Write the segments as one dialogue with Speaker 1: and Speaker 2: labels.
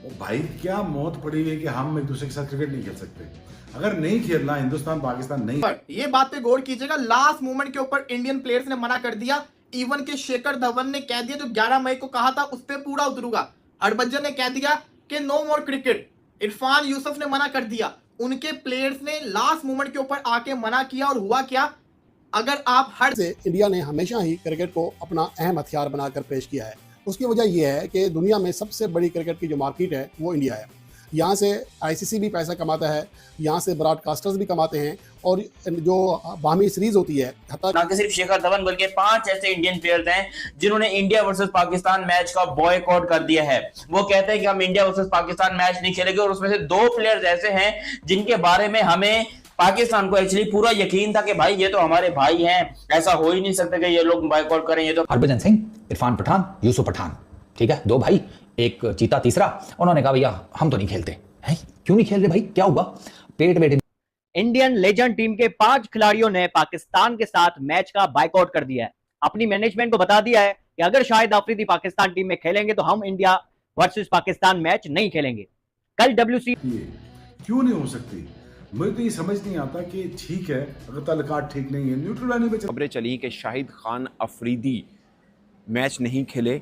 Speaker 1: और भाई क्या मौत पड़ी हुई है कि हम एक दूसरे के साथ क्रिकेट नहीं खेल सकते। अगर नहीं खेलना हिंदुस्तान पाकिस्तान नहीं,
Speaker 2: पर ये बात पे गौर कीजिएगा, लास्ट मोमेंट के ऊपर इंडियन प्लेयर्स ने मना कर दिया। इवन के शेखर धवन ने कह दिया जो 11 मई को कहा था उस पर पूरा उतरूंगा। हरभजन ने कह दिया कि नो मोर क्रिकेट। इरफान यूसुफ ने मना कर दिया। उनके प्लेयर्स ने लास्ट मोमेंट के ऊपर आके मना किया और हुआ क्या, अगर आप हर
Speaker 3: से इंडिया ने हमेशा ही क्रिकेट को अपना अहम हथियार बनाकर पेश किया है। उसकी वजह यह है कि दुनिया में सबसे बड़ी क्रिकेट की जो मार्केट है वो इंडिया है। यहाँ से आईसीसी भी पैसा कमाता है, यहाँ से ब्रॉडकास्टर्स भी कमाते हैं, और जो बाहमी सीरीज होती है,
Speaker 4: ना कि सिर्फ शेखर धवन बल्कि 5 ऐसे इंडियन प्लेयर्स हैं जिन्होंने इंडिया वर्सेस पाकिस्तान मैच का बॉयकॉट कर दिया है। वो कहते हैं कि हम इंडिया वर्सेस पाकिस्तान मैच नहीं खेलेंगे, और उसमें से 2 प्लेयर्स ऐसे हैं जिनके बारे में हमें पाकिस्तान को एक्चुअली पूरा यकीन था कि भाई ये तो हमारे भाई हैं, ऐसा हो ही नहीं सकता कि ये लोग बॉयकॉट करें। ये तो
Speaker 5: हरभजन सिंह, इरफान पठान, यूसुफ पठान, ठीक है, 2 भाई, एक चीता तीसरा। उन्होंने कहा भैया हम तो नहीं खेलते हैं। क्यों नहीं खेल रहे भाई, क्या हुआ? पेट वेट।
Speaker 6: इंडियन लेजेंड टीम के 5 खिलाड़ियों ने पाकिस्तान के साथ मैच का बाइकआउट कर दिया है। अपनी मैनेजमेंट को बता दिया है कि अगर शाहिद अफरीदी पाकिस्तान टीम में खेलेंगे तो हम इंडिया वर्सेस पाकिस्तान मैच नहीं खेलेंगे। कल WC
Speaker 1: क्यों नहीं हो सकती? मुझे तो ये समझ नहीं आता कि ठीक है अगर तलकाट ठीक नहीं है, न्यूट्रल लाइन पे
Speaker 7: खबरें चली कि शाहिद खान अफरीदी मैच नहीं खेले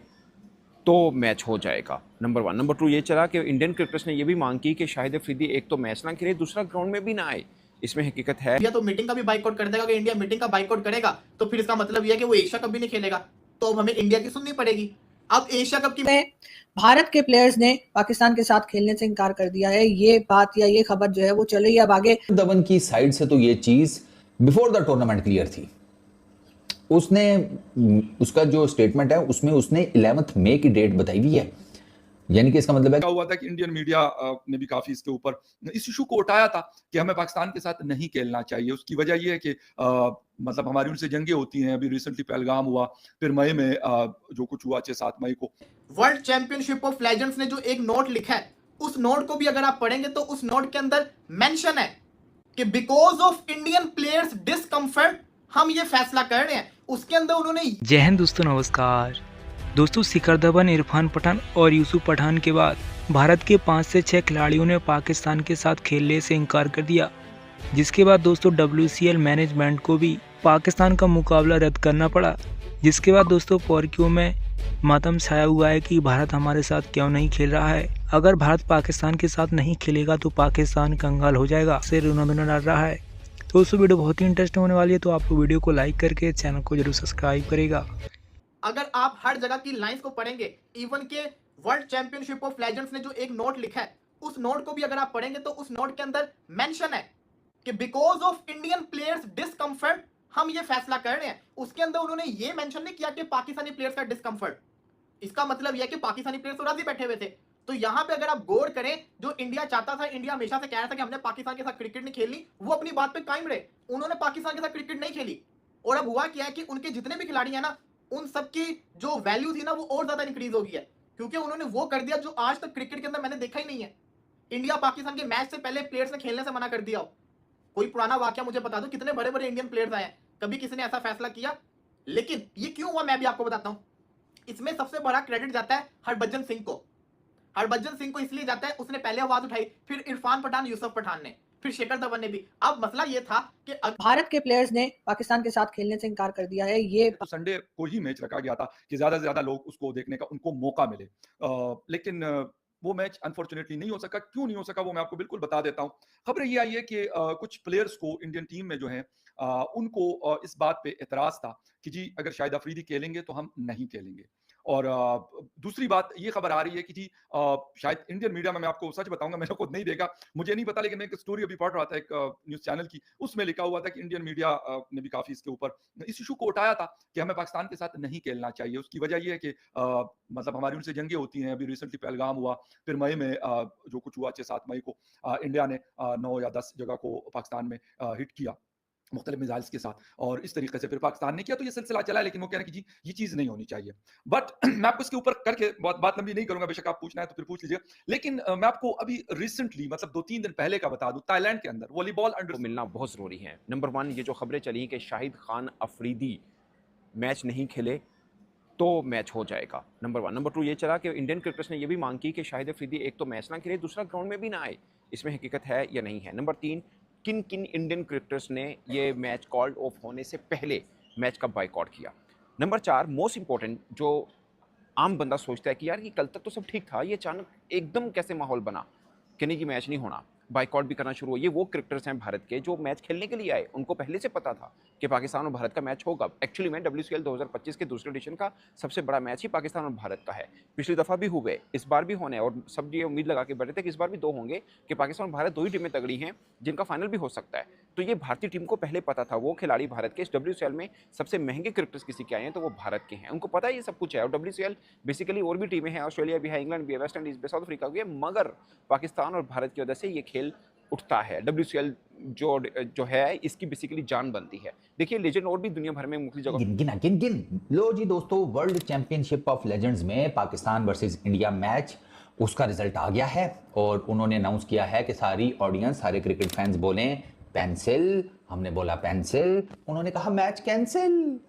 Speaker 7: तो मैच हो जाएगा, नंबर 1। नंबर 2 ये चला कि इंडियन क्रिकेटर्स ने ये भी मांग की कि शाहिद अफरीदी एक तो मैच ना खेले, दूसरा ग्राउंड में भी ना आए। इसमें हकीकत है
Speaker 2: इंडिया तो मीटिंग का भी बाइकआउट कर देगा। अगर इंडिया मीटिंग का बाइकआउट करेगा तो फिर इसका मतलब यह है कि वो एशिया कप भी नहीं खेलेगा, तो अब हमें इंडिया की सुननी पड़ेगी। अब एशिया कप की
Speaker 8: भारत के प्लेयर्स ने पाकिस्तान के साथ खेलने से इनकार कर दिया है। ये बात या ये खबर जो है वो चल रही है अब आगे।
Speaker 5: धवन की साइड से तो ये चीज बिफोर द टूर्नामेंट क्लियर थी। उसने उसका जो स्टेटमेंट है उसमें उसने 11 मई की डेट बताई हुई है, यानी कि इसका मतलब है
Speaker 9: क्या हुआ था कि इंडियन मीडिया ने भी काफी इसके ऊपर इस इशू को उठाया था कि हमें पाकिस्तान के साथ नहीं खेलना चाहिए। उसकी वजह यह है कि मतलब हमारी उनसे जंगें होती हैं। अभी रिसेंटली पहलगाम हुआ, फिर मई में जो कुछ हुआ 6-7 मई को
Speaker 2: वर्ल्ड चैंपियनशिप ऑफ लेजेंड्स ने जो एक नोट लिखा है, उस नोट को भी अगर आप पढ़ेंगे तो उस नोट के अंदर मेंशन है कि because of Indian players discomfort हम ये फैसला कर रहे हैं। उसके अंदर उन्होंने
Speaker 10: जय हिंद दोस्तों, नमस्कार दोस्तों। शिखर धवन, इरफान पठान और यूसुफ पठान के बाद भारत के 5 से 6 खिलाड़ियों ने पाकिस्तान के साथ खेलने से इनकार कर दिया, जिसके बाद दोस्तों WCL मैनेजमेंट को भी पाकिस्तान का मुकाबला रद्द करना पड़ा। जिसके बाद दोस्तों पोर्कियो में मातम छाया हुआ है कि भारत हमारे साथ क्यों नहीं खेल रहा है। अगर भारत पाकिस्तान के साथ नहीं खेलेगा तो पाकिस्तान कंगाल हो जाएगा, से रोना डाल रहा है। तो दोस्तों वीडियो बहुत ही इंटरेस्टिंग होने वाली है, तो आप वीडियो को लाइक करके चैनल को जरूर सब्सक्राइब करेगा।
Speaker 2: अगर आप हर जगह की लाइंस को पढ़ेंगे, इवन के वर्ल्ड चैंपियनशिप ऑफ लेजेंड्स ने जो एक नोट लिखा है, उस नोट को भी अगर आप पढ़ेंगे तो उस नोट के अंदर मेंशन है कि because of Indian players discomfort हम ये फैसला कर रहे हैं। उसके अंदर उन्होंने ये मेंशन नहीं किया कि पाकिस्तानी प्लेयर्स का डिस्कम्फर्ट। इसका मतलब यह कि पाकिस्तानी प्लेयर्स तो राजी बैठे हुए थे। तो यहां पे अगर आप गौर करें, जो इंडिया चाहता था, इंडिया हमेशा से कह रहा था कि हमने पाकिस्तान के साथ क्रिकेट नहीं खेलनी, वो अपनी बात पे कायम रहे। उन्होंने पाकिस्तान के साथ क्रिकेट नहीं खेली, और अब हुआ क्या है कि उनके जितने भी खिलाड़ी हैं ना, उन सबकी जो वैल्यू थी ना वो और ज्यादा इंक्रीज हो गई है, क्योंकि उन्होंने वो कर दिया जो आज तक क्रिकेट के अंदर मैंने देखा ही नहीं है। इंडिया पाकिस्तान के मैच से पहले प्लेयर्स ने खेलने से मना कर दिया हो। कोई पुराना वाकया मुझे बता दो, कितने बड़े बड़े इंडियन प्लेयर्स आए हैं, कभी किसी ने ऐसा फैसला किया? लेकिन ये क्यों हुआ मैं भी आपको बताता हूं। इसमें सबसे बड़ा क्रेडिट जाता है हरभजन सिंह को। हरभजन सिंह को इसलिए जाता है, उसने पहले आवाज उठाई, फिर इरफान पठान, यूसुफ पठान ने, फिर शेखर धवन ने भी। अब मसला ये था कि
Speaker 8: भारत के प्लेयर्स ने पाकिस्तान के साथ खेलने से इनकार कर दिया है। ये
Speaker 9: तो संडे को ही मैच रखा गया था कि ज्यादा से ज्यादा लोग उसको देखने का उनको मौका मिले, लेकिन वो मैच अनफॉर्चुनेटली नहीं हो सका। क्यों नहीं हो सका वो मैं आपको बिल्कुल बता देता हूं। खबर ये आई है कि कुछ प्लेयर्स को इंडियन टीम में जो है उनको इस बात पे एतराज था कि जी अगर शाहिद अफरीदी खेलेंगे तो हम नहीं खेलेंगे। और दूसरी बात ये खबर आ रही है कि जी शायद इंडियन मीडिया में, मैं आपको सच बताऊंगा, मैंने खुद नहीं देखा, मुझे नहीं पता, लेकिन मैं एक स्टोरी अभी पढ़ रहा था एक न्यूज़ चैनल की, उसमें लिखा हुआ था कि इंडियन मीडिया ने भी काफी इसके ऊपर इस इशू को उठाया था कि हमें पाकिस्तान के साथ नहीं खेलना चाहिए। उसकी वजह यह है कि मतलब हमारी उनसे जंगें होती हैं। अभी रिसेंटली पहलगाम हुआ, फिर मई में जो कुछ हुआ 6-7 मई को इंडिया ने 9 या 10 जगह को पाकिस्तान में हिट किया मुख्तलिफ मिसाइल्स के साथ, और इस तरीके से फिर पाकिस्तान ने किया। तो ये सिलसिला चला है, लेकिन वो कह रहे हैं कि जी ये चीज़ नहीं होनी चाहिए। बट मैं आपको इसके ऊपर करके बहुत बात लंबी नहीं करूंगा, बेशक आप पूछना है तो फिर पूछ लीजिए। लेकिन मैं आपको अभी रिसेंटली मतलब 2-3 दिन पहले का बता दूं, थाईलैंड के अंदर वॉलीबॉल अंडर
Speaker 7: मिलना बहुत ज़रूरी है। नंबर 1 ये जो खबरें चली कि शाहिद खान अफरीदी मैच नहीं खेले तो मैच हो जाएगा। नंबर 1। नंबर 2 ये चला कि इंडियन क्रिकेटर्स ने ये भी मांग की कि शाहिद अफरीदी एक तो मैच ना खेले, दूसरा ग्राउंड में भी ना आए। इसमें हकीकत है या नहीं है? नंबर 3, किन किन इंडियन क्रिकेटर्स ने ये मैच कॉल्ड ऑफ होने से पहले मैच का बाइकआउट किया? नंबर 4, मोस्ट इंपॉर्टेंट, जो आम बंदा सोचता है कि यार ये कल तक तो सब ठीक था, ये अचानक एकदम कैसे माहौल बना कि नहीं कि मैच नहीं होना, बाइकआउट भी करना शुरू हुआ। ये वो क्रिकेटर्स हैं भारत के जो मैच खेलने के लिए आए, उनको पहले से पता था कि पाकिस्तान और भारत का मैच होगा। एक्चुअली में WCL 2025 के दूसरे एडिशन का सबसे बड़ा मैच ही पाकिस्तान और भारत का है। पिछली दफ़ा भी हुए, इस बार भी होने, और सब ये उम्मीद लगा के बैठे थे कि इस बार भी 2 होंगे, कि पाकिस्तान और भारत 2 ही टीमें तगड़ी हैं जिनका फाइनल भी हो सकता है। तो ये भारतीय टीम को पहले पता था। वो खिलाड़ी भारत के इस WCL में सबसे महंगे क्रिकेटर्स किसी के आए हैं तो वो भारत के हैं, उनको पता है ये सब कुछ है। और WCL बेसिकली और भी टीमें हैं, ऑस्ट्रेलिया भी है, इंग्लैंड भी है, वेस्ट इंडीज़ भी, साउथ अफ्रीका भी है, मगर पाकिस्तान और भारत की वजह से ये खेल उठता है। WCL जो है इसकी बेसिकली जान बनती है। देखिए लेजेंड और भी दुनिया भर में मुख्तलिफ जगह
Speaker 5: गिन लो जी दोस्तों, वर्ल्ड चैंपियनशिप ऑफ लेजेंड्स में पाकिस्तान वर्सेस इंडिया मैच, उसका रिजल्ट आ गया है और उन्होंने अनाउंस किया है कि सारी ऑडियंस, सारे क्रिकेट फैंस बोलें पेंसिल। हमने बोला पेंसिल, उन्होंने कहा मैच कैंसिल।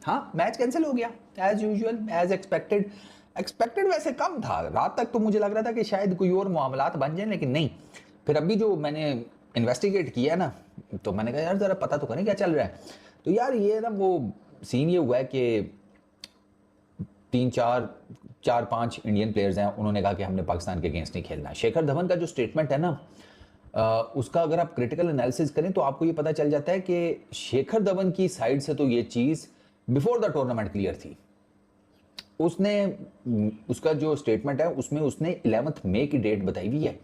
Speaker 5: हाँ, मैच कैंसिल हो गया एज यूजुअल, एज एक्सपेक्टेड वैसे कम था। रात तक तो मुझे लग रहा था कि शायद कोई और मामलात बन जाए, लेकिन नहीं। फिर अभी जो मैंने इन्वेस्टिगेट किया ना, तो मैंने कहा यार ज़रा पता तो करें क्या चल रहा है। तो यार ये ना वो सीन ये हुआ है कि 4-5 इंडियन प्लेयर्स हैं, उन्होंने कहा कि हमने पाकिस्तान के अगेंस्ट नहीं खेलना। शेखर धवन का जो स्टेटमेंट है ना, उसका अगर आप क्रिटिकल एनालिसिस करें तो आपको ये पता चल जाता है कि शेखर धवन की साइड से तो ये चीज़ बिफोर द टूर्नामेंट क्लियर थी। उसका जो स्टेटमेंट है उसमें उसने 11 मई की डेट बताई हुई है।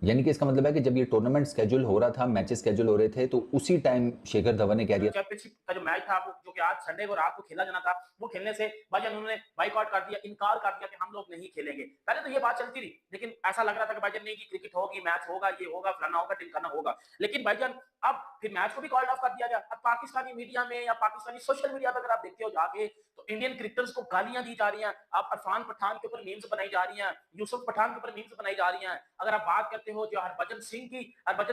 Speaker 5: यानी कि इसका मतलब है कि जब ये टूर्नामेंट स्केड्यूल हो रहा था, मैचेस स्केड्यूल हो रहे थे, तो उसी टाइम शेखर धवन ने कह दिया
Speaker 11: चैंपियनशिप का जो मैच था जो कि आज संडे को रात को खेला जाना था, वो खेलने से भाईजान उन्होंने बाइकआउट कर दिया, इनकार कर दिया कि हम लोग नहीं खेलेंगे। पहले तो ये बात चलती रही, लेकिन ऐसा लग रहा था कि भाईजान नहीं कि क्रिकेट होगी, मैच होगा, ये होगा, फलाना होगा, टिमकाना होगा। लेकिन भाईजान अब फिर मैच को भी कॉल्ड ऑफ कर दिया गया। अब पाकिस्तानी मीडिया में या पाकिस्तानी सोशल मीडिया पर अगर आप देखते हो जाके, तो इंडियन क्रिकेटर्स को गालियां दी जा रही हैं। आप इरफान पठान के ऊपर मीम्स बनाई जा रही हैं, यूसुफ पठान के ऊपर मीम्स बनाई जा रही हैं। अगर आप बात करते हो जो हरभजन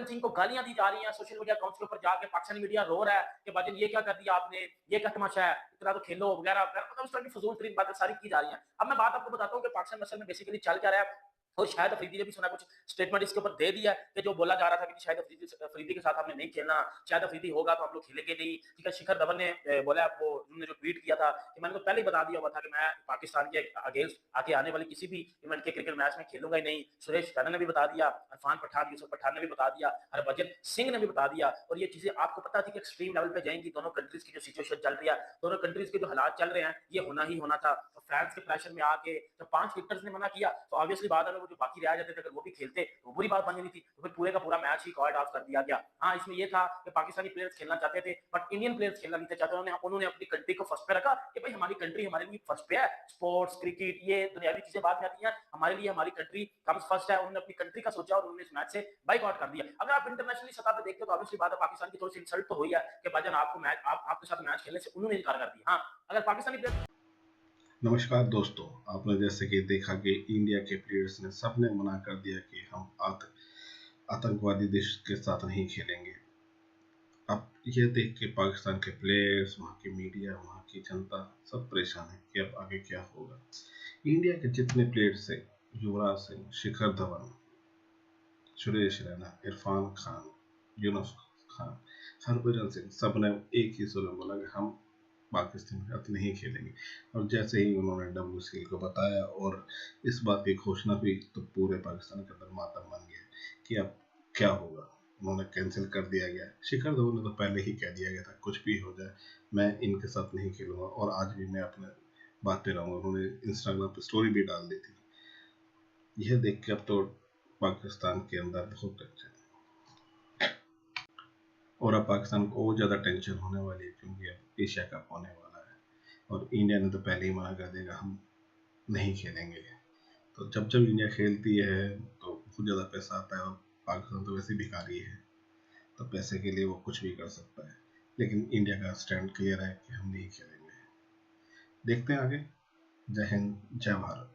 Speaker 11: सिंह को गालियां दी जा रही हैं सोशल मीडिया अकाउंट्स के ऊपर जाके। पाकिस्तानी मीडिया रो रहा है कि भाईजान ये क्या कर दिया आपने, ये क्या तमाशा है, इतना तो खेलो वगैरह वगैरह, मतलब उस तरह की फजूल तरीन बातें सारी की जा रही हैं। अब मैं बात आपको बताता हूँ कि पाकिस्तान असल में बेसिकली चल क्या रहा है, और शाहिद अफरीदी ने भी सुना कुछ स्टेटमेंट इसके ऊपर दे दिया कि जो बोला जा रहा था कि शाहिद अफरीदी के साथ हमने नहीं खेलना, शाहिद अफरीदी होगा तो हम लोग खेलेंगे नहीं। ठीक है, शिखर धवन ने बोला, वो उन्होंने जो ट्वीट किया था कि मैंने तो पहले ही बता दिया हुआ था कि मैं पाकिस्तान के अगेंस्ट आके आने वाले किसी भी इवेंट के क्रिकेट मैच में खेलूंगा ही नहीं। सुरेश रैना ने भी बता दिया, इरफान पठान, यूसुफ पठान ने भी बता दिया, हरभजन सिंह ने भी बता दिया। और ये चीजें आपको पता थी कि एक्सट्रीम लेवल पे जाएंगी। दोनों कंट्रीज की जो सिचुएशन चल रही है, दोनों कंट्रीज के जो हालात चल रहे हैं, ये होना ही होना था। तो फैंस के प्रेशर में आके जब 5 क्रिकेटर्स ने मना किया, तो ऑब्वियसली बात है वो जो बाकी रह जाते थे, अगर वो भी खेलते तो बुरी बात बन जानी थी। तो फिर पूरे का पूरा मैच ही कॉल्ड ऑफ कर दिया गया। हाँ, इसमें ये था कि पाकिस्तानी प्लेयर्स खेलना चाहते थे, बट इंडियन प्लेयर्स खेलना नहीं चाहते। उन्होंने अपनी कंट्री को फर्स्ट पे रखा कि भाई हमारी कंट्री हमारे लिए फर्स्ट पे है। स्पोर्ट्स, क्रिकेट, ये दुनियावी चीजें बाद में आती हैं, हमारे लिए हमारी कंट्री कम्स फर्स्ट है। उन्होंने अपनी कंट्री का सोचा और उन्होंने इस मैच से बाइकआउट कर दिया। अगर आप इंटरनेशनली सतह पे देखते हो तो ऑब्वियसली बात है पाकिस्तान की थोड़ी सी इंसल्ट तो हुई है कि भाईजान आपको मैच आपके साथ मैच खेलने से उन्होंने इनकार कर दिया। हाँ, अगर पाकिस्तानी प्लेयर।
Speaker 1: नमस्कार दोस्तों, आपने जैसे कि देखा कि इंडिया के प्लेयर्स ने सबने मना कर दिया कि हम आतंकवादी देश के साथ नहीं खेलेंगे। अब ये देख के पाकिस्तान के प्लेयर्स, वहाँ की मीडिया, वहाँ की जनता सब परेशान है कि अब आगे क्या होगा। इंडिया के जितने प्लेयर्स थे, युवराज सिंह, शिखर धवन, सुरेश रैना, इरफान खान, यूनुस खान, हरभजन सिंह, सब ने एक ही सुर में बोला कि हम पाकिस्तान के साथ नहीं खेलेंगे। और जैसे ही उन्होंने WCL को बताया और इस बात की घोषणा हुई, तो पूरे पाकिस्तान के अंदर मातम बन गया कि अब क्या होगा। उन्होंने कैंसिल कर दिया गया। शिखर धवन ने तो पहले ही कह दिया गया था कुछ भी हो जाए मैं इनके साथ नहीं खेलूंगा, और आज भी मैं अपने बात पे रहूँगा। उन्होंने इंस्टाग्राम पर स्टोरी भी डाल दी थी। यह देख के अब तो पाकिस्तान के अंदर बहुत टेंशन है, और अब पाकिस्तान को और ज़्यादा टेंशन होने वाली है, क्योंकि अब एशिया कप होने वाला है और इंडिया ने तो पहले ही मना कर देगा हम नहीं खेलेंगे। तो जब जब इंडिया खेलती है तो बहुत ज़्यादा पैसा आता है, और पाकिस्तान तो वैसे भिखारी है, तो पैसे के लिए वो कुछ भी कर सकता है। लेकिन इंडिया का स्टैंड क्लियर है कि हम नहीं खेलेंगे। देखते हैं आगे। जय हिंद, जय भारत।